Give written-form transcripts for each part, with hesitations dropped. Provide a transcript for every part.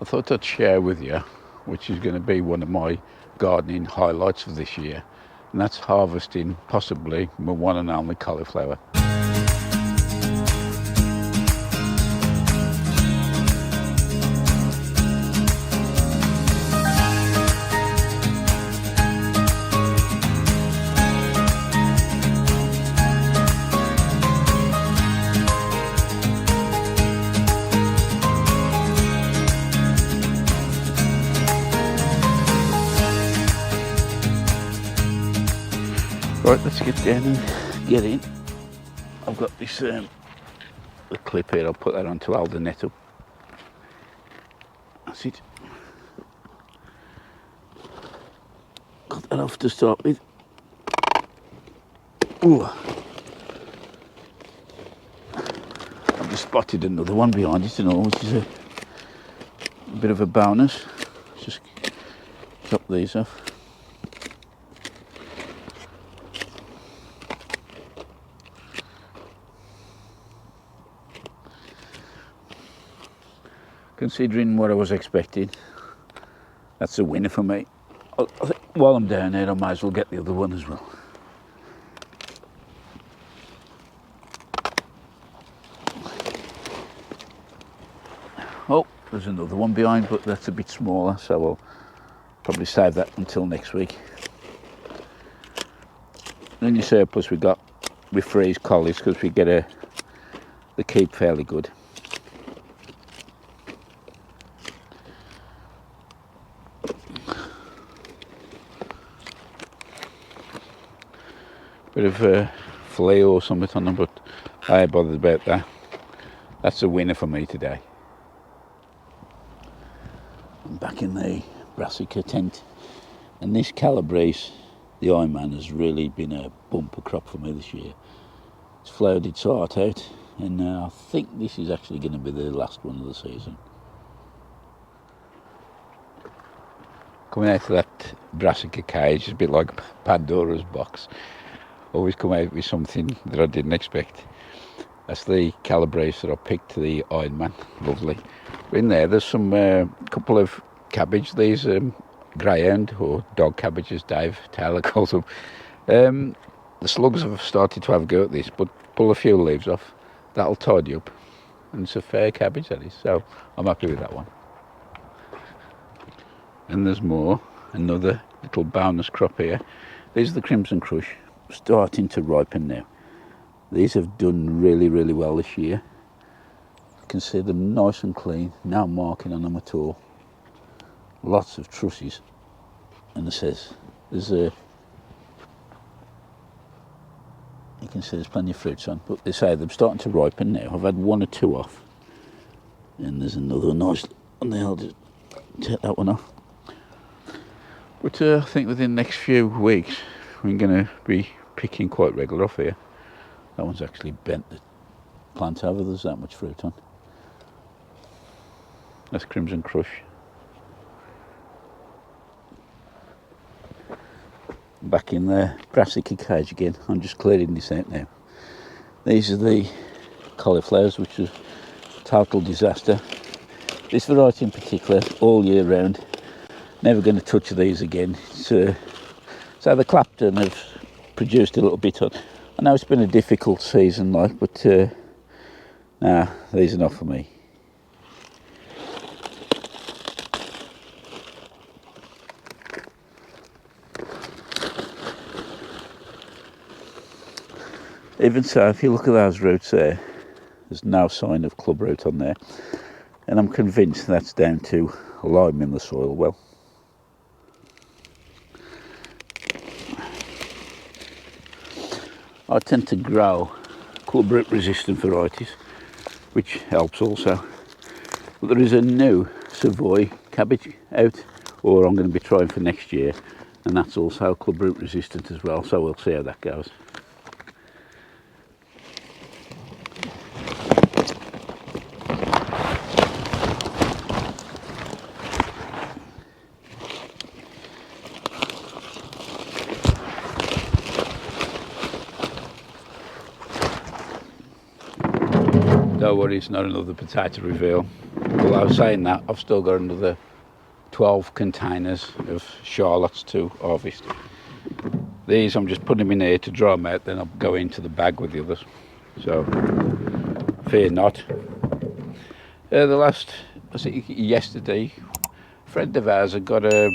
I thought I'd share with you, which is going to be one of my gardening highlights of this year, and that's harvesting possibly my one and only cauliflower. Right, let's get down and get in. I've got this the clip here, I'll put that on to hold the net up. That's it. Got that off to start with. Ooh. I've just spotted another one behind it and all, which is a bit of a bonus. Just chop these off. Considering what I was expecting, that's a winner for me. I think while I'm down there, I might as well get the other one as well. Oh, there's another one behind, but that's a bit smaller, so I'll probably save that until next week. And in the surplus we freeze collies because we get they keep fairly good. Bit of a flea or something on them, but I ain't bothered about that. That's a winner for me today. I'm back in the brassica tent, and this Calabrese, the Iron has really been a bumper crop for me this year. It's flowered its heart out, and I think this is actually going to be the last one of the season. Coming out of that brassica cage is a bit like Pandora's box. Always come out with something that I didn't expect. That's the Calabrese that I picked, the Ironman. Lovely. In there's some couple of cabbage. These greyhound or dog cabbages, Dave Taylor calls them. The slugs have started to have a go at this, but pull a few leaves off. That'll tidy up. And it's a fair cabbage, that is. So I'm happy with that one. And there's more. Another little bonus crop here. These are the Crimson Crush. Starting to ripen now. These have done really well this year. You can see them nice and clean, no marking on them at all. Lots of trusses, and it says you can see there's plenty of fruits on, but they say they're starting to ripen now. I've had one or two off, and there's another nice one there. I'll just take that one off. But I think within the next few weeks we're going to be picking quite regular off here. That one's actually bent the plant over, there's that much fruit on. That's Crimson Crush. Back in the brassica cage again. I'm just clearing this out now. These are the cauliflowers, which is a total disaster. This variety in particular, all year round. Never going to touch these again. So the Clapton have produced a little bit on. I know it's been a difficult season, but nah, these are not for me. Even so, if you look at those roots there, there's no sign of club root on there, and I'm convinced that's down to lime in the soil. Well, I tend to grow club root resistant varieties, which helps also. But there is a new Savoy cabbage out, or I'm going to be trying for next year, and that's also club root resistant as well, so we'll see how that goes. Don't worry, it's not another potato reveal. Well, I was saying that, I've still got another 12 containers of Charlottes to harvest. These I'm just putting them in here to dry them out, then I'll go into the bag with the others. So, fear not. Yesterday, a friend of ours had got a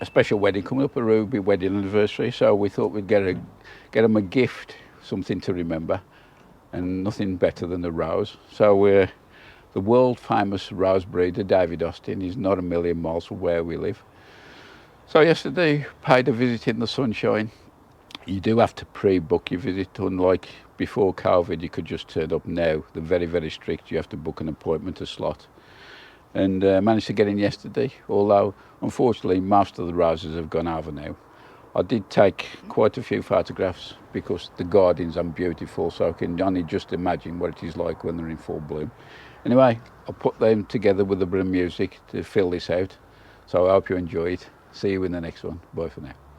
special wedding coming up, a Ruby wedding anniversary, so we thought we'd get them a gift, something to remember, and nothing better than the rose. So the world famous rose breeder, David Austin, is not a million miles from where we live. So yesterday, paid a visit in the sunshine. You do have to pre-book your visit, unlike before COVID, you could just turn up. Now they're very, very strict. You have to book an appointment, a slot. And managed to get in yesterday, although unfortunately most of the roses have gone over now. I did take quite a few photographs because the gardens are beautiful, so I can only just imagine what it is like when they're in full bloom. Anyway, I'll put them together with a bit of music to fill this out. So I hope you enjoy it. See you in the next one. Bye for now.